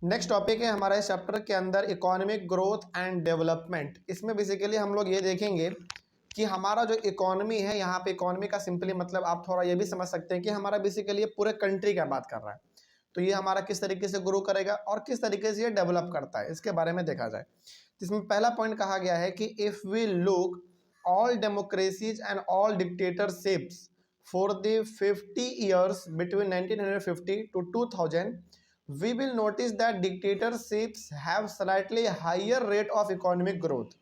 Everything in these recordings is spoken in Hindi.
नेक्स्ट टॉपिक है हमारे चैप्टर के अंदर इकोनॉमिक ग्रोथ एंड डेवलपमेंट। इसमें बेसिकली हम लोग ये देखेंगे कि हमारा जो इकोनॉमी है, यहाँ पे इकोनॉमी का सिंपली मतलब आप थोड़ा ये भी समझ सकते हैं कि हमारा बेसिकली ये पूरे कंट्री का बात कर रहा है। तो ये हमारा किस तरीके से ग्रो करेगा और किस तरीके से ये डेवलप करता है, इसके बारे में देखा जाए। इसमें पहला पॉइंट कहा गया है कि if we look all democracies and all dictatorships for the 50 years between 1950 to 2000, we will notice that dictatorships have slightly higher rate of economic growth।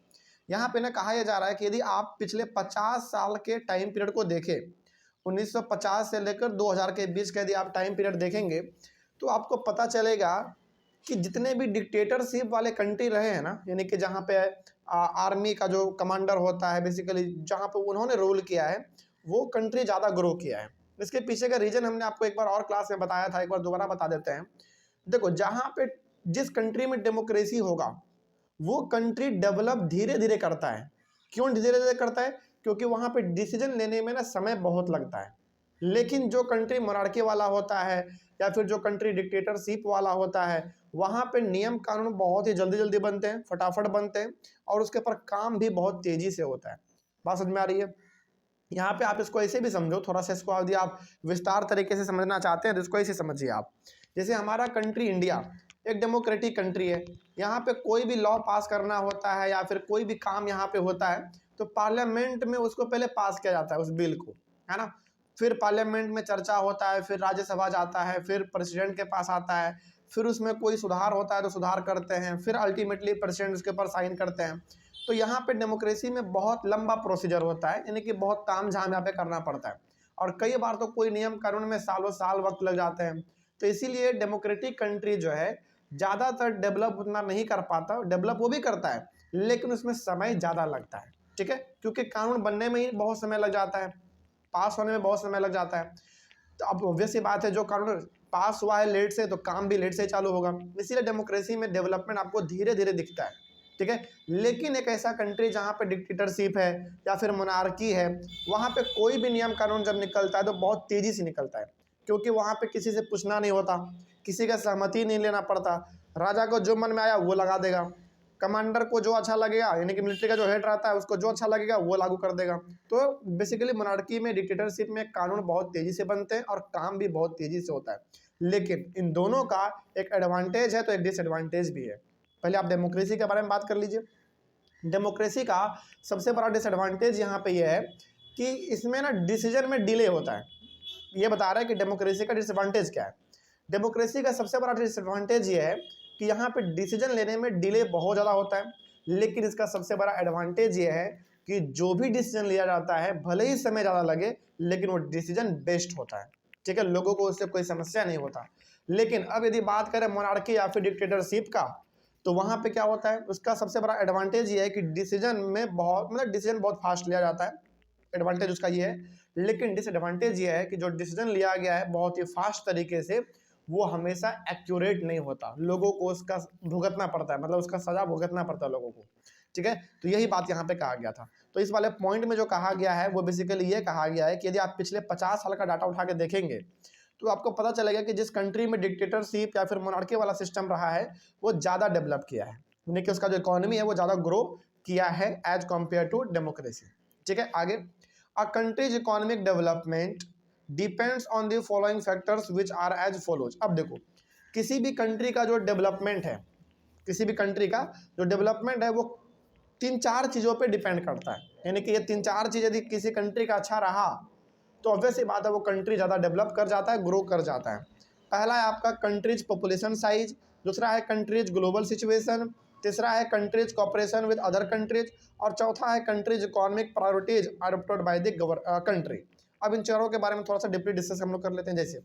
यहाँ पे ना कहा यह जा रहा है कि यदि आप पिछले 50 साल के टाइम पीरियड को देखें, 1950 से लेकर 2000 के बीच का यदि आप टाइम पीरियड देखेंगे तो आपको पता चलेगा कि जितने भी डिक्टेटरशिप वाले कंट्री रहे हैं ना, यानी कि जहाँ पे आर्मी का जो कमांडर होता है, बेसिकली जहाँ पे उन्होंने रूल किया है, वो कंट्री ज़्यादा ग्रो किया है। इसके पीछे का रीज़न हमने आपको एक बार और क्लास में बताया था, एक बार दोबारा बता देते हैं। देखो, जहाँ पे जिस कंट्री में डेमोक्रेसी होगा वो कंट्री डेवलप धीरे धीरे करता है। क्यों धीरे धीरे करता है? क्योंकि वहाँ पे डिसीजन लेने में ना समय बहुत लगता है। लेकिन जो कंट्री मोनार्की वाला होता है या फिर जो कंट्री डिक्टेटरशिप वाला होता है, वहाँ पे नियम कानून बहुत ही जल्दी जल्दी बनते हैं, फटाफट बनते हैं और उसके ऊपर काम भी बहुत तेज़ी से होता है। बात समझ में आ रही है? यहाँ पे आप इसको ऐसे भी समझो, थोड़ा सा इसको यदि आप विस्तार तरीके से समझना चाहते हैं तो इसको ऐसे समझिए आप। जैसे हमारा कंट्री इंडिया एक डेमोक्रेटिक कंट्री है। यहाँ पे कोई भी लॉ पास करना होता है या फिर कोई भी काम यहाँ पे होता है तो पार्लियामेंट में उसको पहले पास किया जाता है, उस बिल को, है ना। फिर पार्लियामेंट में चर्चा होता है, फिर राज्यसभा जाता है, फिर प्रेसिडेंट के पास आता है, फिर उसमें कोई सुधार होता है तो सुधार करते हैं, फिर अल्टीमेटली प्रेसिडेंट उसके ऊपर साइन करते हैं। तो यहाँ पे डेमोक्रेसी में बहुत लंबा प्रोसीजर होता है, यानी कि बहुत तामझाम यहाँ पे करना पड़ता है और कई बार तो कोई नियम कानून में सालों साल वक्त लग जाते हैं। तो इसीलिए डेमोक्रेटिक कंट्री जो है ज़्यादातर डेवलप उतना नहीं कर पाता। डेवलप वो भी करता है लेकिन उसमें समय ज़्यादा लगता है, ठीक है, क्योंकि कानून बनने में ही बहुत समय लग जाता है, पास होने में बहुत समय लग जाता है। तो अब ऑब्वियस सी बात है, जो कानून पास हुआ है लेट से तो काम भी लेट से चालू होगा। इसीलिए डेमोक्रेसी में डेवलपमेंट आपको धीरे धीरे दिखता है, ठीक है। लेकिन एक ऐसा कंट्री जहाँ पे डिक्टेटरशिप है या फिर मोनार्की है, वहाँ पे कोई भी नियम कानून जब निकलता है तो बहुत तेज़ी से निकलता है, क्योंकि वहाँ पे किसी से पूछना नहीं होता, किसी का सहमति नहीं लेना पड़ता। राजा को जो मन में आया वो लगा देगा, कमांडर को जो अच्छा लगेगा, यानी कि मिलिट्री का जो हेड रहता है उसको जो अच्छा लगेगा वो लागू कर देगा। तो बेसिकली मोनार्की में, डिक्टेटरशिप में कानून बहुत तेज़ी से बनते हैं और काम भी बहुत तेज़ी से होता है। लेकिन इन दोनों का एक एडवांटेज है तो एक डिसएडवांटेज भी है। पहले आप डेमोक्रेसी के बारे में बात कर लीजिए। डेमोक्रेसी का सबसे बड़ा डिसएडवांटेज यहाँ पे यह है कि इसमें ना डिसीजन में डिले होता है। ये बता रहा है कि डेमोक्रेसी का डिसएडवांटेज क्या है। डेमोक्रेसी का सबसे बड़ा डिसएडवांटेज ये है कि यहाँ पे डिसीजन लेने में डिले बहुत ज़्यादा होता है, लेकिन इसका सबसे बड़ा एडवांटेज ये है कि जो भी डिसीजन लिया जाता है भले ही समय ज़्यादा लगे लेकिन वो डिसीजन बेस्ट होता है, ठीक है, लोगों को उससे कोई समस्या नहीं होता। लेकिन अब यदि बात करें मोनार्की या फिर डिक्टेटरशिप का, तो वहाँ पे क्या होता है, उसका सबसे बड़ा एडवांटेज ये है कि डिसीजन में बहुत मतलब डिसीजन बहुत फास्ट लिया जाता है, एडवांटेज उसका ये है। लेकिन डिसएडवांटेज ये है कि जो डिसीजन लिया गया है बहुत ही फास्ट तरीके से, वो हमेशा एक्यूरेट नहीं होता, लोगों को उसका भुगतना पड़ता है, मतलब उसका सज़ा भुगतना पड़ता है लोगों को, ठीक है। तो यही बात यहाँ पे कहा गया था। तो इस वाले पॉइंट में जो कहा गया है वो बेसिकली ये कहा गया है कि यदि आप पिछले 50 साल का डाटा उठा के देखेंगे तो आपको पता चलेगा कि जिस कंट्री में डिक्टेटरशिप या फिर मोनार्की वाला सिस्टम रहा है वो ज़्यादा डेवलप किया है, यानी कि उसका जो इकोनॉमी है वो ज़्यादा ग्रो किया है एज कम्पेयर टू डेमोक्रेसी, ठीक है। आगे, a country's economic development depends on the following factors which are as follows. अब देखो, किसी भी कंट्री का जो डेवलपमेंट है, किसी भी कंट्री का जो डेवलपमेंट है वो 3-4 चीज़ों पे डिपेंड करता है, यानी कि ये 3-4 चीज़ यदि किसी कंट्री का अच्छा रहा तो ऑब्वियस सी बात है वो कंट्री ज़्यादा डेवलप कर जाता है, ग्रो कर जाता है। पहला है आपका कंट्रीज पॉपुलेशन साइज, दूसरा है कंट्रीज ग्लोबल सिचुएशन, तीसरा है countries cooperation with other countries और चौथा है countries economic priorities adopted by the country. अब इन चारों के बारे में थोड़ा सा डीपली डिस्कस हम लोग कर लेते हैं। जैसे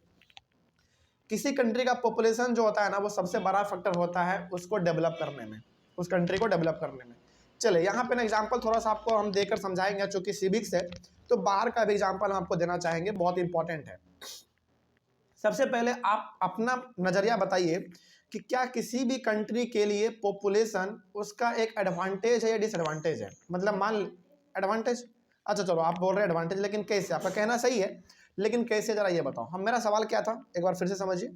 किसी कंट्री का पॉपुलेशन जो होता है ना, वो सबसे बड़ा फैक्टर होता है उसको डेवलप करने में, उस कंट्री को डेवलप करने में। चले यहाँ पे ना एग्जांपल थोड़ा सा आपको हम देकर समझाएंगे, चूँकि सिविक्स है तो बाहर का भी एग्जांपल हम आपको देना चाहेंगे, बहुत इंपॉर्टेंट है। सबसे पहले आप अपना नज़रिया बताइए कि क्या किसी भी कंट्री के लिए पॉपुलेशन उसका एक एडवांटेज है या डिसएडवांटेज है। मतलब मान एडवांटेज, अच्छा चलो आप बोल रहे हैं एडवांटेज, लेकिन कैसे, आपका कहना सही है लेकिन कैसे, ज़रा ये बताओ। हम, मेरा सवाल क्या था एक बार फिर से समझिए।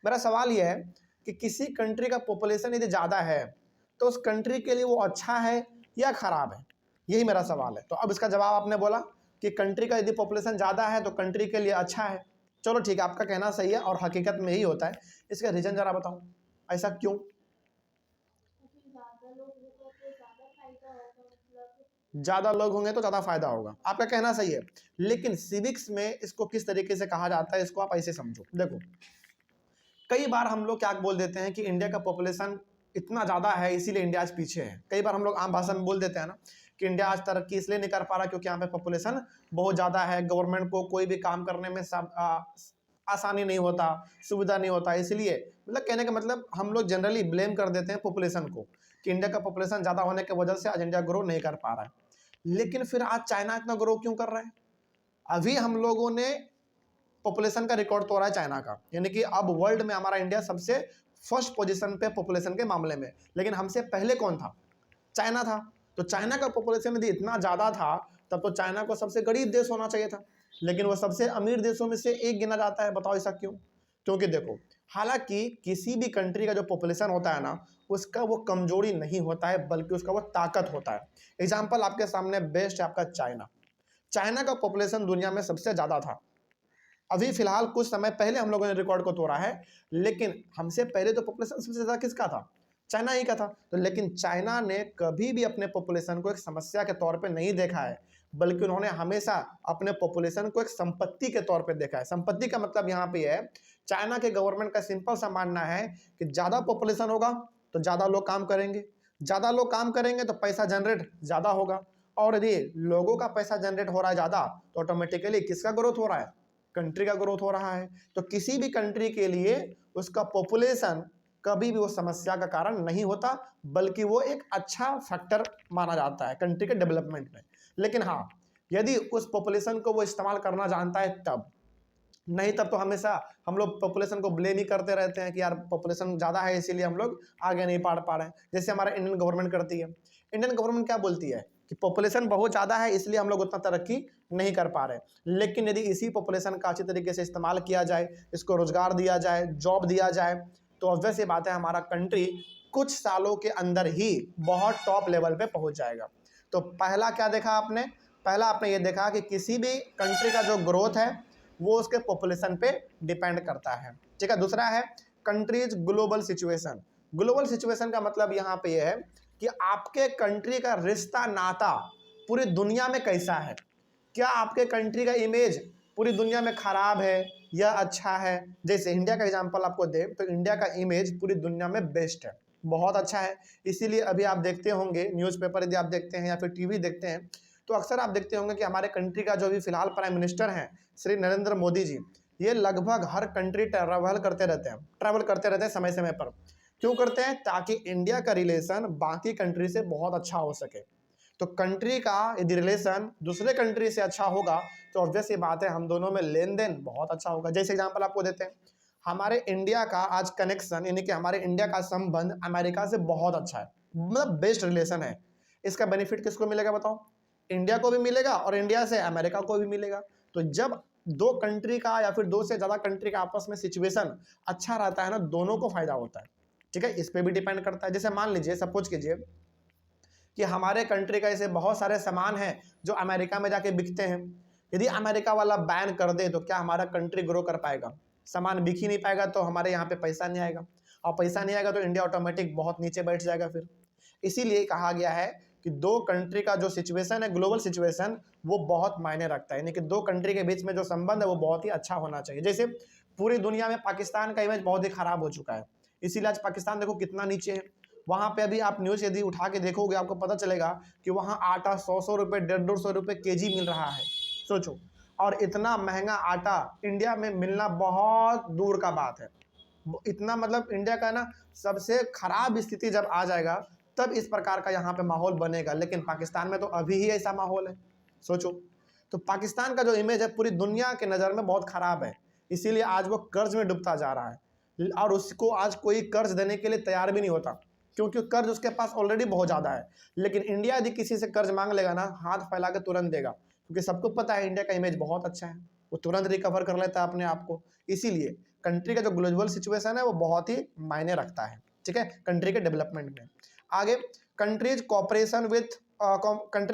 मेरा सवाल ये है कि किसी कंट्री का पॉपुलेशन यदि ज़्यादा है तो उस कंट्री के लिए वो अच्छा है या खराब है, यही मेरा सवाल है। तो अब इसका जवाब आपने बोला कि कंट्री का यदि पॉपुलेशन ज़्यादा है तो कंट्री के लिए अच्छा है। चलो ठीक है, आपका कहना सही है और हकीकत में यही होता है। इसका रीज़न ज़रा बताओ, ऐसा क्यों? ज़्यादा लोग होंगे तो ज़्यादा फायदा होगा, आपका कहना सही है। लेकिन सिविक्स में इसको किस तरीके से कहा जाता है, इसको आप ऐसे समझो। देखो, कई बार हम लोग क्या बोल देते हैं कि इंडिया का पॉपुलेशन इतना ज़्यादा है इसीलिए इंडिया आज पीछे है। कई बार हम लोग आम भाषा में बोल देते हैं ना कि इंडिया आज तरक्की इसलिए नहीं कर पा रहा क्योंकि यहाँ पे पॉपुलेशन बहुत ज़्यादा है, गवर्नमेंट को कोई भी काम करने में आसानी नहीं होता, सुविधा नहीं होता, इसलिए मतलब कहने का मतलब हम लोग जनरली ब्लेम कर देते हैं पॉपुलेशन को कि इंडिया का पॉपुलेशन ज़्यादा होने की वजह से आज इंडिया ग्रो नहीं कर पा रहा है। लेकिन फिर आज चाइना इतना ग्रो क्यों कर रहा है? अभी हम लोगों ने पॉपुलेशन का रिकॉर्ड तोड़ा है चाइना का, यानी कि अब वर्ल्ड में हमारा इंडिया सबसे फर्स्ट पोजीशन पे पॉपुलेशन के मामले में। लेकिन हमसे पहले कौन था? चाइना था। तो चाइना का पॉपुलेशन यदि इतना ज़्यादा था तब तो चाइना को सबसे गरीब देश होना चाहिए था, लेकिन वो सबसे अमीर देशों में से एक गिना जाता है। बताओ ऐसा क्यों? क्योंकि देखो, हालांकि किसी भी कंट्री का जो पॉपुलेशन होता है ना, उसका वो कमजोरी नहीं होता है बल्कि उसका वो ताकत होता है। एग्जाम्पल आपके सामने बेस्ट है आपका चाइना। चाइना का पॉपुलेशन दुनिया में सबसे ज़्यादा था। अभी फिलहाल कुछ समय पहले हम लोगों ने रिकॉर्ड को तोड़ा है, लेकिन हमसे पहले तो पॉपुलेशन सबसे ज़्यादा किसका था? चाइना ही का था। तो लेकिन चाइना ने कभी भी अपने पॉपुलेशन को एक समस्या के तौर पे नहीं देखा है, बल्कि उन्होंने हमेशा अपने पॉपुलेशन को एक संपत्ति के तौर पे देखा है। संपत्ति का मतलब यहाँ पे है, चाइना के गवर्नमेंट का सिंपल सा मानना है कि ज़्यादा पॉपुलेशन होगा तो ज़्यादा लोग काम करेंगे, ज़्यादा लोग काम करेंगे तो पैसा जनरेट ज़्यादा होगा, और यदि लोगों का पैसा जनरेट हो रहा है ज़्यादा तो ऑटोमेटिकली किसका ग्रोथ हो रहा है? कंट्री का ग्रोथ हो रहा है। तो किसी भी कंट्री के लिए उसका पॉपुलेशन कभी भी वो समस्या का कारण नहीं होता, बल्कि वो एक अच्छा फैक्टर माना जाता है कंट्री के डेवलपमेंट में। लेकिन हाँ, यदि उस पॉपुलेशन को वो इस्तेमाल करना जानता है तब, नहीं तब तो हमेशा हम लोग पॉपुलेशन को ब्लेम ही करते रहते हैं कि यार पॉपुलेशन ज़्यादा है इसीलिए हम लोग आगे नहीं बढ़ पा रहे हैं। जैसे हमारा इंडियन गवर्नमेंट करती है। इंडियन गवर्नमेंट क्या बोलती है कि पॉपुलेशन बहुत ज़्यादा है इसलिए हम लोग उतना तरक्की नहीं कर पा रहे। लेकिन यदि इसी पॉपुलेशन का अच्छी तरीके से इस्तेमाल किया जाए, इसको रोजगार दिया जाए, जॉब दिया जाए, तो ऑब्वियस ये बात है हमारा कंट्री कुछ सालों के अंदर ही बहुत टॉप लेवल पे पहुंच जाएगा। तो पहला क्या देखा आपने? पहला आपने ये देखा कि किसी भी कंट्री का जो ग्रोथ है वो उसके पॉपुलेशन पे डिपेंड करता है। ठीक है। दूसरा है countries global situation. Global situation का मतलब यहाँ पे ये है कि आपके कंट्री का रिश्ता नाता पूरी दुनिया में कैसा है। क्या आपके कंट्री का इमेज पूरी दुनिया में खराब है या अच्छा है? जैसे इंडिया का एग्जांपल आपको दे तो इंडिया का इमेज पूरी दुनिया में बेस्ट है, बहुत अच्छा है। इसीलिए अभी आप देखते होंगे न्यूज़पेपर यदि आप देखते हैं या फिर टीवी देखते हैं तो अक्सर आप देखते होंगे कि हमारे कंट्री का जो अभी फिलहाल प्राइम मिनिस्टर हैं श्री नरेंद्र मोदी जी, ये लगभग हर कंट्री ट्रैवल करते रहते हैं समय समय पर। क्यों करते हैं? ताकि इंडिया का रिलेशन बाकी कंट्री से बहुत अच्छा हो सके। तो कंट्री का यदि रिलेशन दूसरे कंट्री से अच्छा होगा तो ऑब्वियस ये बात है हम दोनों में लेन देन बहुत अच्छा होगा। जैसे एग्जांपल आपको देते हैं, हमारे इंडिया का आज कनेक्शन यानी कि हमारे इंडिया का संबंध अमेरिका से बहुत अच्छा है, मतलब बेस्ट रिलेशन है। इसका बेनिफिट किसको मिलेगा बताओ? इंडिया को भी मिलेगा और इंडिया से अमेरिका को भी मिलेगा। तो जब दो कंट्री का या फिर दो से ज़्यादा कंट्री का आपस में सिचुएशन अच्छा रहता है ना, दोनों को फायदा होता है। ठीक है, इस पर भी डिपेंड करता है। जैसे मान लीजिए, सपोज कीजिए कि हमारे कंट्री का ऐसे बहुत सारे सामान हैं जो अमेरिका में जाके बिकते हैं। यदि अमेरिका वाला बैन कर दे तो क्या हमारा कंट्री ग्रो कर पाएगा? सामान बिक ही नहीं पाएगा तो हमारे यहाँ पे पैसा नहीं आएगा, और पैसा नहीं आएगा तो इंडिया ऑटोमेटिक बहुत नीचे बैठ जाएगा। फिर इसीलिए कहा गया है कि दो कंट्री का जो सिचुएशन है, ग्लोबल सिचुएशन, वो बहुत मायने रखता है। यानी कि दो कंट्री के बीच में जो संबंध है वो बहुत ही अच्छा होना चाहिए। जैसे पूरी दुनिया में पाकिस्तान का इमेज बहुत ही खराब हो चुका है, इसीलिए आज पाकिस्तान देखो कितना नीचे है। वहाँ पे अभी आप न्यूज़ यदि उठा के देखोगे आपको पता चलेगा कि वहाँ आटा 100 रुपये 150 रुपये केजी मिल रहा है। सोचो, और इतना महंगा आटा इंडिया में मिलना बहुत दूर का बात है। इतना मतलब इंडिया का ना सबसे खराब स्थिति जब आ जाएगा तब इस प्रकार का यहाँ पे माहौल बनेगा। लेकिन पाकिस्तान में तो अभी ही ऐसा माहौल है, सोचो। तो पाकिस्तान का जो इमेज है पूरी दुनिया के नज़र में बहुत खराब है, इसीलिए आज वो कर्ज में डूबता जा रहा है और उसको आज कोई कर्ज देने के लिए तैयार भी नहीं होता, क्योंकि कर्ज उसके पास ऑलरेडी बहुत ज़्यादा है। लेकिन इंडिया यदि किसी से कर्ज मांग लेगा ना, हाथ फैला के तुरंत देगा, क्योंकि सबको पता है इंडिया का इमेज बहुत अच्छा है, वो तुरंत रिकवर कर लेता है अपने आप को। इसीलिए कंट्री का जो ग्लोबल सिचुएशन है वो बहुत ही मायने रखता है, ठीक है, कंट्री के डेवलपमेंट में। आगे countries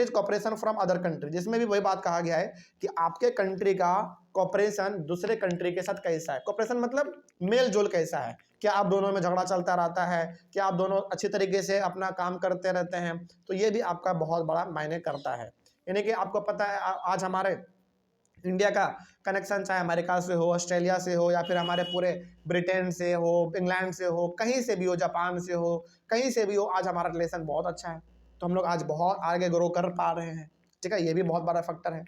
cooperation from other country, जिसमें भी वही बात कहा गया है कि आपके कंट्री का कॉपरेशन दूसरे कंट्री के साथ कैसा है। कॉपरेशन मतलब मेल जोल कैसा है, क्या आप दोनों में झगड़ा चलता रहता है, क्या आप दोनों अच्छी तरीके से अपना काम करते रहते हैं, तो ये भी आपका बहुत बड़ा मायने करता है। यानी कि आपको पता है आज हमारे इंडिया का कनेक्शन चाहे अमेरिका से हो, ऑस्ट्रेलिया से हो, या फिर हमारे पूरे ब्रिटेन से हो, इंग्लैंड से हो, कहीं से भी हो, जापान से हो, कहीं से भी हो, आज हमारा रिलेशन बहुत अच्छा है, तो हम लोग आज बहुत आगे ग्रो कर पा रहे हैं, ठीक है, ये भी बहुत बड़ा फैक्टर है।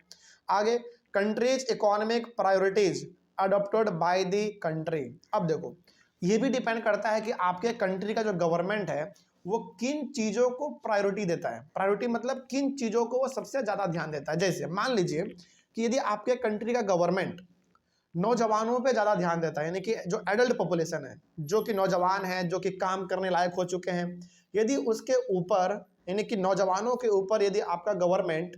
आगे countries economic priorities adopted by the country. अब देखो ये भी डिपेंड करता है कि आपके कंट्री का जो गवर्नमेंट है वो किन चीज़ों को प्रायोरिटी देता है। प्रायोरिटी मतलब किन चीज़ों को वो सबसे ज़्यादा ध्यान देता है। जैसे मान लीजिए कि यदि आपके कंट्री का गवर्नमेंट नौजवानों पे ज़्यादा ध्यान देता है, यानी कि जो एडल्ट पॉपुलेशन है, जो कि नौजवान है, जो कि काम करने लायक हो चुके हैं, यदि उसके ऊपर यानी कि नौजवानों के ऊपर यदि आपका गवर्नमेंट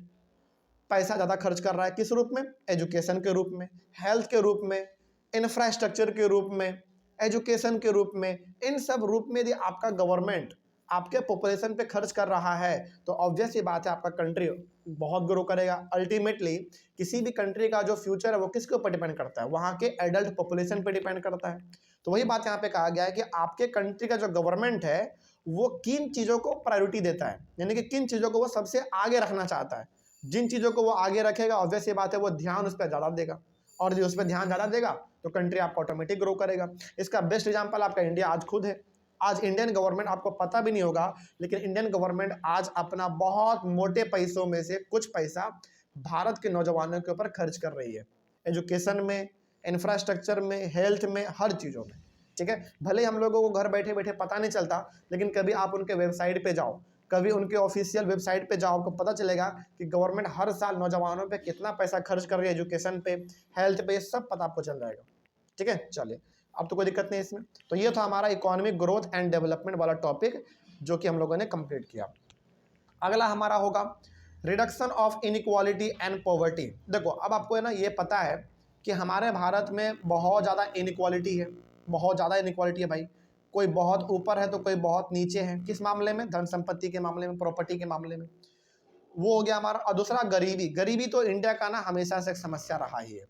पैसा ज़्यादा खर्च कर रहा है, किस रूप में, एजुकेशन के रूप में, हेल्थ के रूप में, इंफ्रास्ट्रक्चर के रूप में, एजुकेशन के रूप में, इन सब रूप में यदि आपका गवर्नमेंट आपके पॉपुलेशन पे खर्च कर रहा है तो ऑब्वियस ही बात है आपका कंट्री बहुत ग्रो करेगा। अल्टीमेटली किसी भी कंट्री का जो फ्यूचर है वो किसके ऊपर डिपेंड करता है, वहाँ के एडल्ट पॉपुलेशन पे डिपेंड करता है। तो वही बात यहाँ पे कहा गया है कि आपके कंट्री का जो गवर्नमेंट है वो किन चीज़ों को प्रायोरिटी देता है, यानी कि किन चीज़ों को वो सबसे आगे रखना चाहता है। जिन चीज़ों को वो आगे रखेगा ऑब्वियस ये बात है वो ध्यान उस पर ज़्यादा देगा, और जो उस पर ध्यान ज़्यादा देगा तो कंट्री आपका ऑटोमेटिक ग्रो करेगा। इसका बेस्ट एग्जांपल आपका इंडिया आज खुद है। आज इंडियन गवर्नमेंट, आपको पता भी नहीं होगा लेकिन इंडियन गवर्नमेंट आज अपना बहुत मोटे पैसों में से कुछ पैसा भारत के नौजवानों के ऊपर खर्च कर रही है, एजुकेशन में, इंफ्रास्ट्रक्चर में, हेल्थ में, हर चीज़ों में, ठीक है। भले हम लोगों को घर बैठे बैठे पता नहीं चलता, लेकिन कभी आप उनके वेबसाइट पे जाओ, कभी उनके ऑफिशियल वेबसाइट पे जाओ, आपको पता चलेगा कि गवर्नमेंट हर साल नौजवानों पे कितना पैसा खर्च कर रही है, एजुकेशन पे, हेल्थ पे, सब पता आपको चल जाएगा, ठीक है। चलिए अब तो कोई दिक्कत नहीं इसमें। तो ये था हमारा इकोनॉमिक ग्रोथ एंड डेवलपमेंट वाला टॉपिक जो कि हम लोगों ने कंप्लीट किया। अगला हमारा होगा reduction of inequality and poverty. देखो अब आपको है ना ये पता है कि हमारे भारत में बहुत ज़्यादा इनइक्वालिटी है, बहुत ज़्यादा इनइक्वालिटी है भाई। कोई बहुत ऊपर है तो कोई बहुत नीचे है, किस मामले में, धन संपत्ति के मामले में, प्रॉपर्टी के मामले में, वो हो गया हमारा। और दूसरा गरीबी। गरीबी तो इंडिया का ना हमेशा से एक समस्या रहा ही है,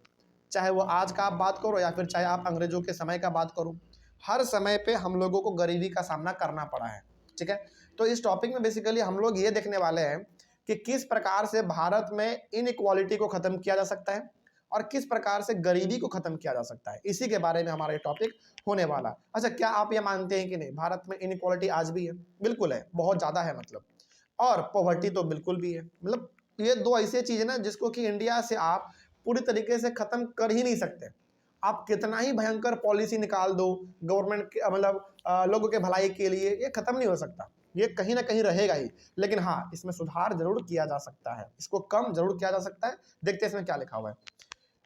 चाहे वो आज का आप बात करो या फिर चाहे आप अंग्रेजों के समय का बात करो, हर समय पे हम लोगों को गरीबी का सामना करना पड़ा है, ठीक है। तो इस टॉपिक में बेसिकली हम लोग ये देखने वाले हैं कि किस प्रकार से भारत में इनइक्वालिटी को ख़त्म किया जा सकता है और किस प्रकार से गरीबी को ख़त्म किया जा सकता है, इसी के बारे में हमारा ये टॉपिक होने वाला। अच्छा, क्या आप ये मानते हैं कि नहीं भारत में इनइक्वालिटी आज भी है? बिल्कुल है, बहुत ज़्यादा है मतलब। और पॉवर्टी तो बिल्कुल भी है। मतलब ये दो ऐसी चीज़ है ना जिसको कि इंडिया से आप पूरी तरीके से ख़त्म कर ही नहीं सकते। आप कितना ही भयंकर पॉलिसी निकाल दो गवर्नमेंट के, मतलब लोगों के भलाई के लिए, ये ख़त्म नहीं हो सकता, ये कहीं ना कहीं रहेगा ही। लेकिन हाँ, इसमें सुधार जरूर किया जा सकता है, इसको कम जरूर किया जा सकता है। देखते हैं इसमें क्या लिखा हुआ है।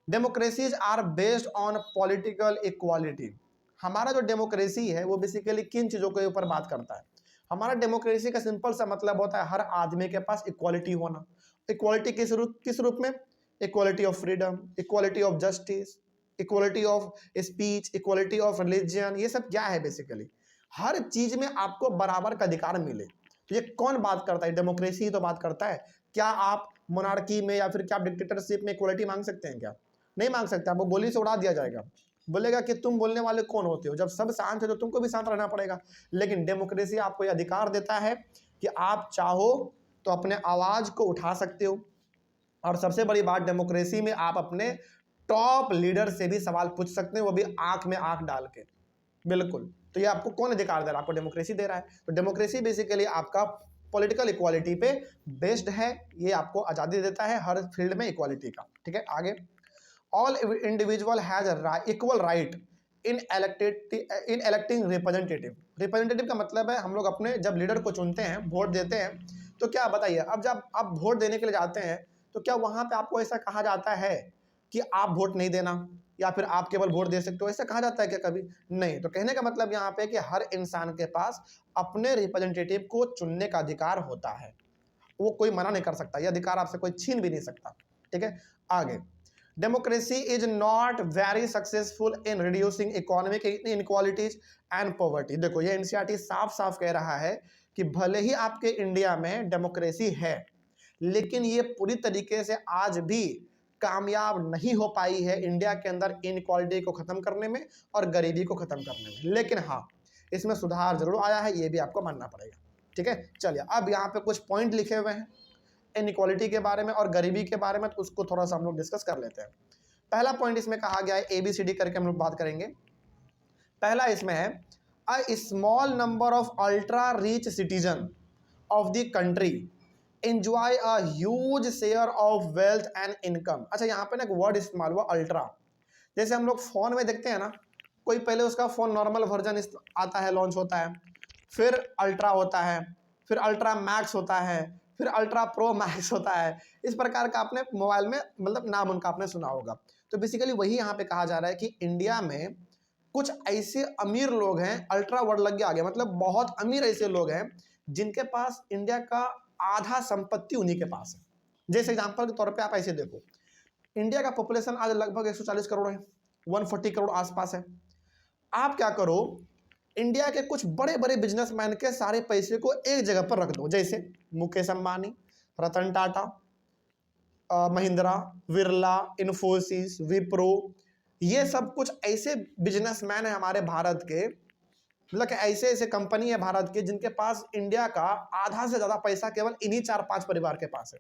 Democracies are based on political equality. हमारा जो डेमोक्रेसी है वो बेसिकली किन चीज़ों के ऊपर बात करता है? हमारा डेमोक्रेसी का सिंपल सा मतलब होता है हर आदमी के पास इक्वालिटी होना। इक्वालिटी किस रूप में? Equality of freedom, equality of justice, equality of speech, equality of religion. ये सब क्या है? बेसिकली हर चीज में आपको बराबर का अधिकार मिले। तो ये कौन बात करता है? डेमोक्रेसी ही तो बात करता है। क्या आप मोनार्की में या फिर क्या आप डिक्टेटरशिप में इक्वालिटी मांग सकते हैं? क्या नहीं मांग सकते। आपको गोली से उड़ा दिया जाएगा, बोलेगा कि तुम बोलने वाले कौन होते हो, जब सब शांत है तो तुमको भी शांत रहना पड़ेगा। लेकिन डेमोक्रेसी आपको यह अधिकार देता है कि आप चाहो तो अपने आवाज को उठा सकते हो, और सबसे बड़ी बात डेमोक्रेसी में आप अपने टॉप लीडर से भी सवाल पूछ सकते हैं, वो भी आंख में आंख डाल के। बिल्कुल। तो ये आपको कौन अधिकार दे रहा है? आपको डेमोक्रेसी दे रहा है। तो डेमोक्रेसी बेसिकली आपका पॉलिटिकल इक्वालिटी पे बेस्ड है, ये आपको आज़ादी देता है हर फील्ड में इक्वालिटी का, ठीक है। आगे, all individual has equal right in electing representative. Representative का मतलब है हम लोग अपने जब लीडर को चुनते हैं, वोट देते हैं, तो क्या बताइए, अब जब आप वोट देने के लिए जाते हैं तो क्या वहां पे आपको ऐसा कहा जाता है कि आप वोट नहीं देना या फिर आप केवल वोट दे सकते हो? ऐसा कहा जाता है क्या कभी? नहीं। तो कहने का मतलब यहाँ पे कि हर इंसान के पास अपने रिप्रेजेंटेटिव को चुनने का अधिकार होता है, वो कोई मना नहीं कर सकता, ये अधिकार आपसे कोई छीन भी नहीं सकता, ठीक है। आगे, democracy is not very successful in reducing economic inequalities and poverty. देखो ये एनसीईआरटी साफ साफ कह रहा है कि भले ही आपके इंडिया में डेमोक्रेसी है, लेकिन ये पूरी तरीके से आज भी कामयाब नहीं हो पाई है इंडिया के अंदर इनइक्वालिटी को खत्म करने में और गरीबी को खत्म करने में। लेकिन हाँ, इसमें सुधार जरूर आया है, ये भी आपको मानना पड़ेगा। ठीक है, चलिए अब यहाँ पे कुछ पॉइंट लिखे हुए हैं इनइक्वालिटी के बारे में और गरीबी के बारे में, तो उसको थोड़ा सा हम लोग डिस्कस कर लेते हैं। पहला पॉइंट इसमें कहा गया है, ABCD करके हम लोग बात करेंगे। पहला इसमें है a small number of ultra rich citizen of the country enjoy a huge share of wealth and income. अच्छा, यहाँ पे ना एक वर्ड इस्तेमाल हुआ अल्ट्रा। जैसे हम लोग फोन में देखते हैं ना, कोई पहले उसका फोन नॉर्मल वर्जन आता है, लॉन्च होता है, फिर अल्ट्रा होता है, फिर अल्ट्रा मैक्स होता है, फिर अल्ट्रा प्रो मैक्स होता है। इस प्रकार का आपने मोबाइल में मतलब नाम उनका आपने सुना होगा। तो बेसिकली वही यहाँ पे कहा जा रहा है कि इंडिया में कुछ ऐसे अमीर लोग हैं, अल्ट्रा वर्ड लग गया आगे, मतलब बहुत अमीर ऐसे लोग हैं जिनके पास इंडिया का आधा संपत्ति उन्हीं के पास है। जैसे एग्जांपल के तौर पे आप ऐसे देखो, इंडिया का पॉपुलेशन आज लगभग 140 करोड़ है, 140 करोड़ आसपास है। आप क्या करो, इंडिया के कुछ बड़े बड़े बिजनेसमैन के सारे पैसे को एक जगह पर रख दो, जैसे मुकेश अंबानी, रतन टाटा, महिंद्रा, बिरला, इन्फोसिस, विप्रो, ये सब कुछ ऐसे बिजनेसमैन है हमारे भारत के, मतलब कि ऐसे ऐसे कंपनी है भारत के जिनके पास इंडिया का आधा से ज्यादा पैसा केवल इन्हीं 4-5 परिवार के पास है।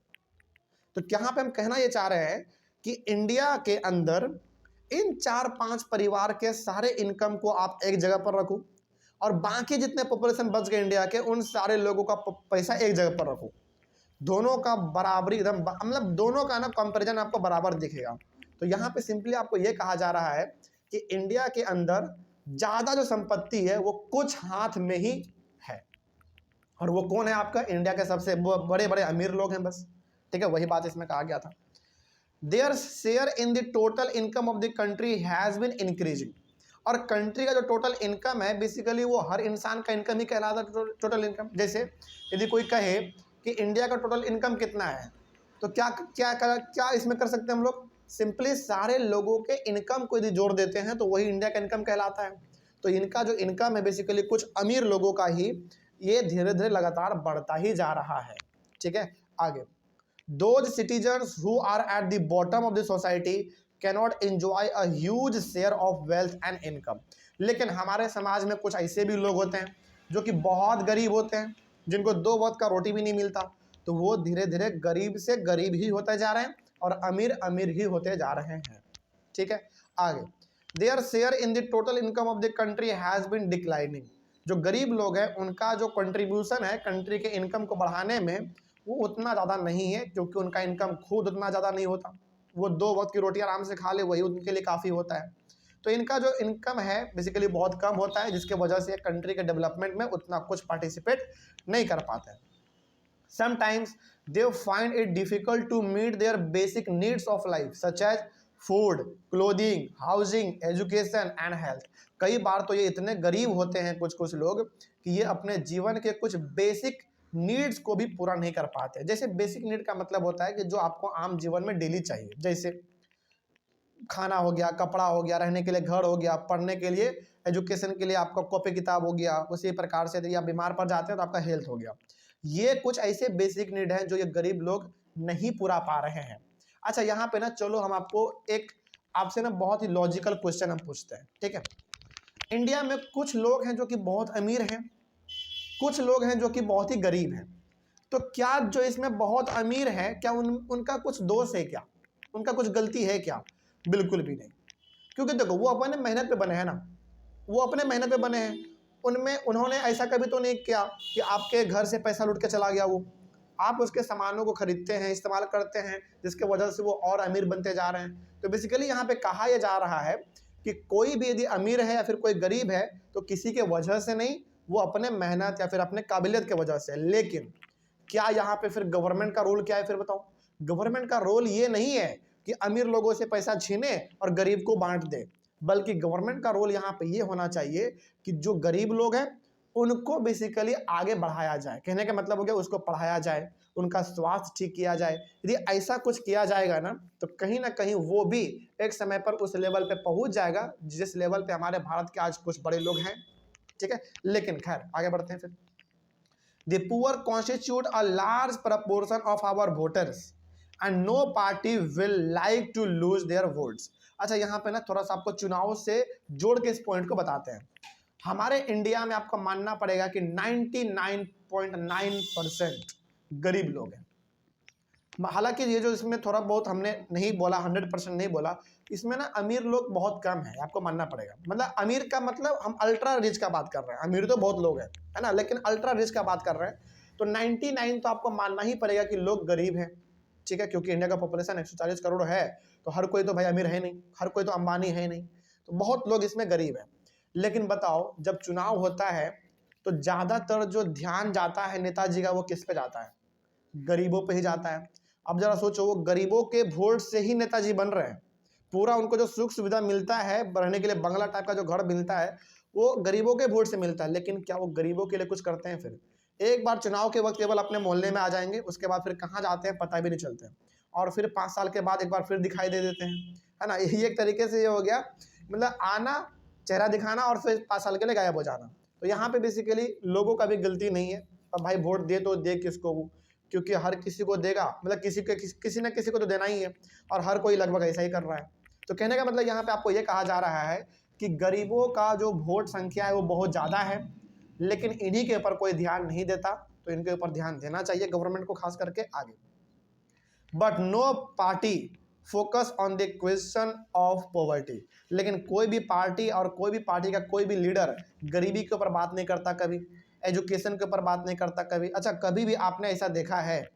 तो यहाँ पे हम कहना ये चाह रहे हैं कि इंडिया के अंदर इन 4-5 परिवार के सारे इनकम को आप एक जगह पर रखो और बाकी जितने पॉपुलेशन बच गए इंडिया के, उन सारे लोगों का पैसा एक जगह पर रखो। दोनों का बराबरी एकदम, मतलब दोनों का ना कंपैरिजन आपको बराबर दिखेगा। तो यहाँ पे सिंपली आपको ये कहा जा रहा है कि इंडिया के अंदर ज्यादा जो संपत्ति है वो कुछ हाथ में ही है, और वो कौन है आपका, इंडिया के सबसे बड़े बड़े अमीर लोग हैं बस। ठीक है, वही बात इसमें कहा गया था। Their share in the total income of the country has been increasing. और कंट्री का जो टोटल इनकम है बेसिकली वो हर इंसान का इनकम ही कहलाता है टोटल इनकम। जैसे यदि कोई कहे कि इंडिया का टोटल इनकम कितना है, तो क्या क्या क्या, क्या इसमें कर सकते हैं हम लोग, सिंपली सारे लोगों के इनकम को यदि जोड़ देते हैं तो वही इंडिया का इनकम कहलाता है। तो इनका जो इनकम है बेसिकली कुछ अमीर लोगों का ही, ये धीरे धीरे लगातार बढ़ता ही जा रहा है। ठीक है, आगे, those citizens who are at the bottom of the society cannot enjoy a huge share of wealth and income। लेकिन हमारे समाज में कुछ ऐसे भी लोग होते हैं जो कि बहुत गरीब होते हैं, जिनको 2 वक्त का रोटी भी नहीं मिलता, तो वो धीरे धीरे गरीब से गरीब ही होते जा रहे हैं और अमीर अमीर ही होते जा रहे हैं। ठीक है, आगे, their share in the total income of the country has been declining. जो गरीब लोग हैं उनका जो कंट्रीब्यूशन है कंट्री के इनकम को बढ़ाने में वो उतना ज़्यादा नहीं है, क्योंकि उनका इनकम खुद उतना ज़्यादा नहीं होता। वो 2 वक्त की रोटी आराम से खा ले, वही उनके लिए काफ़ी होता है। तो इनका जो इनकम है बेसिकली बहुत कम होता है, जिसके वजह से कंट्री के डेवलपमेंट में उतना कुछ पार्टिसिपेट नहीं कर पाते हैं। Sometimes they find it difficult to meet their basic needs of life such as food, clothing, housing, education and health. कई बार तो ये इतने गरीब होते हैं कुछ कुछ लोग कि ये अपने जीवन के कुछ बेसिक नीड्स को भी पूरा नहीं कर पाते। जैसे बेसिक नीड का मतलब होता है कि जो आपको आम जीवन में डेली चाहिए, जैसे खाना हो गया, कपड़ा हो गया, रहने के लिए घर हो गया, पढ़ने के लिए, एजुकेशन के लिए आपका कॉपी किताब हो गया, उसी प्रकार से यदि आप बीमार पड़ जाते हैं तो आपका हेल्थ हो गया। ये कुछ ऐसे बेसिक नीड हैं जो ये गरीब लोग नहीं पूरा पा रहे हैं। अच्छा, यहाँ पे ना चलो हम आपको एक आपसे ना बहुत ही लॉजिकल क्वेश्चन हम पूछते हैं। ठीक है, इंडिया में कुछ लोग हैं जो कि बहुत अमीर हैं, कुछ लोग हैं जो कि बहुत ही गरीब हैं। तो क्या जो इसमें बहुत अमीर है, क्या उनका कुछ दोष है, क्या उनका कुछ गलती है क्या? बिल्कुल भी नहीं, क्योंकि देखो वो अपने मेहनत पे बने हैं ना, वो अपने मेहनत पे बने हैं। उनमें उन्होंने ऐसा कभी तो नहीं किया कि आपके घर से पैसा लूट के चला गया वो, आप उसके सामानों को खरीदते हैं, इस्तेमाल करते हैं, जिसके वजह से वो और अमीर बनते जा रहे हैं। तो बेसिकली यहाँ पे कहा यह जा रहा है कि कोई भी यदि अमीर है या फिर कोई गरीब है तो किसी के वजह से नहीं, वो अपने मेहनत या फिर अपने काबिलियत के वजह से। लेकिन क्या यहाँ पे फिर गवर्नमेंट का रोल क्या है, फिर बताओ। गवर्नमेंट का रोल ये नहीं है कि अमीर लोगों से पैसा छीने और गरीब को बांट दे, बल्कि गवर्नमेंट का रोल यहाँ पे ये होना चाहिए कि जो गरीब लोग हैं उनको बेसिकली आगे बढ़ाया जाए। कहने का मतलब हो गया उसको पढ़ाया जाए, उनका स्वास्थ्य ठीक किया जाए। यदि ऐसा कुछ किया जाएगा ना तो कहीं ना कहीं वो भी एक समय पर उस लेवल पे पहुंच जाएगा जिस लेवल पे हमारे भारत के आज कुछ बड़े लोग हैं। ठीक है, लेकिन खैर आगे बढ़ते हैं फिर। The poor constitute a large proportion of our voters and no party will like to lose their votes। अच्छा, यहाँ पे ना थोड़ा सा आपको चुनाव से जोड़ के इस पॉइंट को बताते हैं। हमारे इंडिया में आपको मानना पड़ेगा कि 99.9% गरीब लोग हैं। हालांकि ये जो इसमें थोड़ा बहुत हमने नहीं बोला, 100% नहीं बोला, इसमें ना अमीर लोग बहुत कम है, आपको मानना पड़ेगा। मतलब अमीर का मतलब हम अल्ट्रा रिच का बात कर रहे हैं, अमीर तो बहुत लोग हैं, है ना, लेकिन अल्ट्रा रिच का बात कर रहे हैं तो 99 तो आपको मानना ही पड़ेगा कि लोग गरीब हैं। ठीक है, क्योंकि इंडिया का पॉपुलेशन 140 करोड़ है तो हर कोई तो भाई अमीर है नहीं, हर कोई तो अंबानी है नहीं, तो बहुत लोग इसमें गरीब है। लेकिन बताओ जब चुनाव होता है तो ज्यादातर जो ध्यान जाता है नेताजी का वो किस पे जाता है? गरीबों पे ही जाता है। अब जरा सोचो, वो गरीबों के वोट से ही नेताजी बन रहे हैं। पूरा उनको जो सुख सुविधा मिलता है, रहने के लिए बंगला टाइप का जो घर मिलता है वो गरीबों के वोट से मिलता है। लेकिन क्या वो गरीबों के लिए कुछ करते हैं? फिर एक बार चुनाव के वक्त केवल अपने मोहल्ले में आ जाएंगे, उसके बाद फिर कहाँ जाते हैं पता भी नहीं चलते, और फिर 5 साल के बाद एक बार फिर दिखाई दे देते हैं, है ना। यही एक तरीके से ये हो गया, मतलब आना, चेहरा दिखाना और फिर 5 साल के लिए गायब हो जाना। तो यहाँ पे बेसिकली लोगों का भी गलती नहीं है। अब भाई वोट दे तो दे किसको वो, क्योंकि हर किसी को देगा, मतलब किसी न किसी को तो देना ही है, और हर कोई लगभग ऐसा ही कर रहा है। तो कहने का मतलब यहाँ पे आपको ये कहा जा रहा है कि गरीबों का जो वोट संख्या है वो बहुत ज़्यादा है, लेकिन इन्हीं के ऊपर कोई ध्यान नहीं देता। तो इनके ऊपर ध्यान देना चाहिए गवर्नमेंट को, खास करके आगे। But no party focus on the question of poverty. लेकिन कोई भी पार्टी और कोई भी पार्टी का कोई भी लीडर गरीबी के ऊपर बात नहीं करता, कभी एजुकेशन के ऊपर बात नहीं करता कभी। अच्छा, कभी भी आपने ऐसा देखा है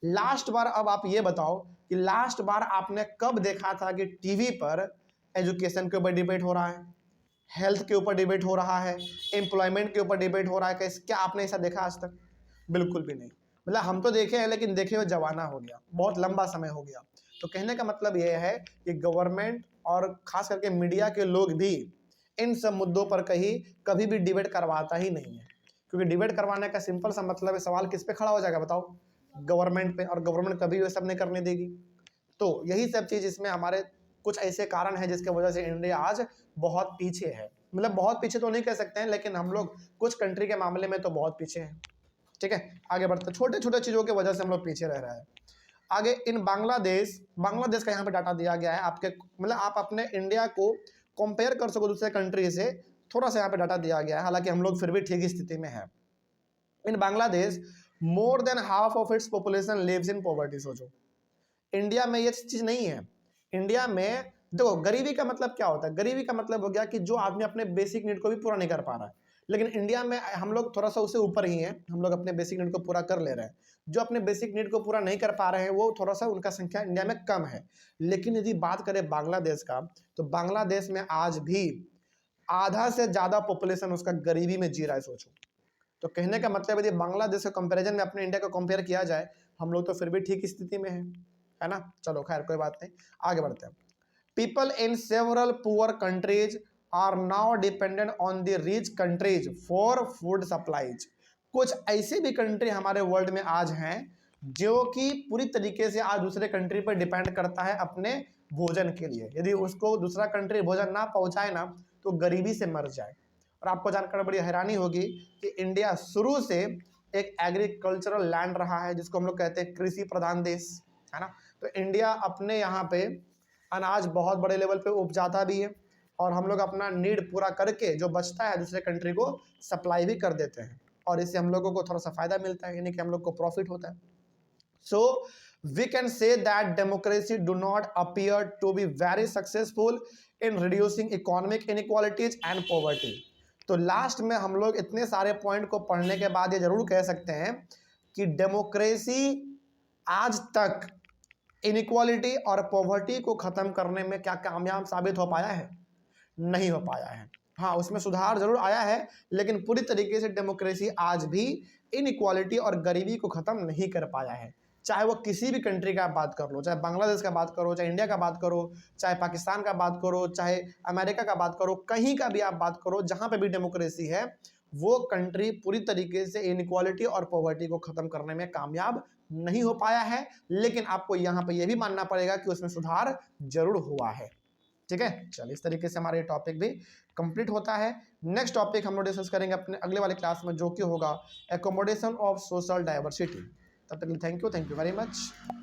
लास्ट बार, अब आप ये बताओ कि लास्ट बार आपने कब देखा था कि टीवी पर एजुकेशन के ऊपर डिबेट हो रहा है, हेल्थ के ऊपर डिबेट हो रहा है, एम्प्लॉयमेंट के ऊपर डिबेट हो रहा है? क्या आपने ऐसा देखा आज तक? बिल्कुल भी नहीं। मतलब हम तो देखे हैं, लेकिन देखे हुए जमाना हो गया, बहुत लंबा समय हो गया। तो कहने का मतलब ये है कि गवर्नमेंट और खास करके मीडिया के लोग भी इन सब मुद्दों पर कभी भी डिबेट करवाता ही नहीं है, क्योंकि डिबेट करवाने का सिंपल सा मतलब है, सवाल किस पे खड़ा हो जाएगा बताओ? गवर्नमेंट पे, और गवर्नमेंट कभी ये सब नहीं करने देगी। तो यही सब चीज़ इसमें हमारे कुछ ऐसे कारण हैं जिसके वजह से इंडिया आज बहुत पीछे है। मतलब बहुत पीछे तो नहीं कह सकते हैं, लेकिन हम लोग कुछ कंट्री के मामले में तो बहुत पीछे हैं। ठीक है, आगे बढ़ते, छोटे छोटे चीज़ों की वजह से हम लोग पीछे रह रहे हैं। आगे इन बांग्लादेश का यहाँ पे डाटा दिया गया है आपके, मतलब आप अपने इंडिया को कंपेयर कर सको दूसरे कंट्री से, थोड़ा सा यहाँ पे डाटा दिया गया है, हालांकि हम लोग फिर भी ठीक स्थिति में है। In Bangladesh more than half of its population lives in poverty. सोचो, इंडिया में ये चीज नहीं है। इंडिया में देखो, गरीबी का मतलब क्या होता है? गरीबी का मतलब हो गया कि जो आदमी अपने बेसिक नीड को भी पूरा नहीं कर पा रहा है। लेकिन इंडिया में हम लोग थोड़ा सा उससे ऊपर ही हैं, हम लोग अपने बेसिक नीड को पूरा कर ले रहे हैं। जो अपने बेसिक नीड को पूरा नहीं कर पा रहे हैं वो थोड़ा सा उनका संख्या इंडिया में कम है। लेकिन यदि बात करें बांग्लादेश का, तो बांग्लादेश में आज भी आधा से ज्यादा पॉपुलेशन उसका गरीबी में जी रहा है। सोचो, तो कहने का मतलब यदि बांग्लादेश के कंपैरिजन में अपने इंडिया को कंपेयर किया जाए, हम लोग तो फिर भी ठीक स्थिति में है ना। चलो खैर कोई बात नहीं, आगे बढ़ते हैं। People in several poor countries are now dependent on the rich countries for food supplies. कुछ ऐसे भी कंट्री हमारे वर्ल्ड में आज हैं जो कि पूरी तरीके से आज दूसरे कंट्री पर डिपेंड करता है अपने भोजन के लिए। यदि उसको दूसरा कंट्री भोजन ना पहुंचाए ना तो गरीबी से मर जाए। और आपको जानकर बड़ी हैरानी होगी कि इंडिया शुरू से एक एग्रीकल्चरल लैंड रहा है, जिसको हम लोग कहते हैं कृषि प्रधान देश, है ना। तो इंडिया अपने यहाँ पे अनाज बहुत बड़े लेवल पे उपजाता भी है, और हम लोग अपना नीड पूरा करके जो बचता है दूसरे कंट्री को सप्लाई भी कर देते हैं, और इससे हम लोगों को थोड़ा सा फायदा मिलता है, यानी कि हम लोग को प्रॉफिट होता है। So we can say that democracy do not appear to be very successful in reducing economic inequalities and poverty. तो लास्ट में हम लोग इतने सारे पॉइंट को पढ़ने के बाद ये जरूर कह सकते हैं कि डेमोक्रेसी आज तक इनइक्वालिटी और पॉवर्टी को खत्म करने में क्या कामयाब साबित हो पाया है? नहीं हो पाया है। हाँ, उसमें सुधार जरूर आया है, लेकिन पूरी तरीके से डेमोक्रेसी आज भी इनइक्वालिटी और गरीबी को खत्म नहीं कर पाया है। चाहे वो किसी भी कंट्री का बात कर लो, चाहे बांग्लादेश का बात करो, चाहे इंडिया का बात करो, चाहे पाकिस्तान का बात करो, चाहे अमेरिका का बात करो, कहीं का भी आप बात करो, जहाँ पे भी डेमोक्रेसी है वो कंट्री पूरी तरीके से इनइक्वालिटी और पॉवर्टी को खत्म करने में कामयाब नहीं हो पाया है, लेकिन आपको यहाँ पे ये भी मानना पड़ेगा कि उसमें सुधार जरूर हुआ है। ठीक है, चलिए इस तरीके से हमारा ये टॉपिक भी कंप्लीट होता है। नेक्स्ट टॉपिक हम लोग डिस्कस करेंगे अपने अगले वाले क्लास में, जो कि होगा एकोमोडेशन ऑफ सोशल डाइवर्सिटी। तब तक के लिए थैंक यू वेरी मच।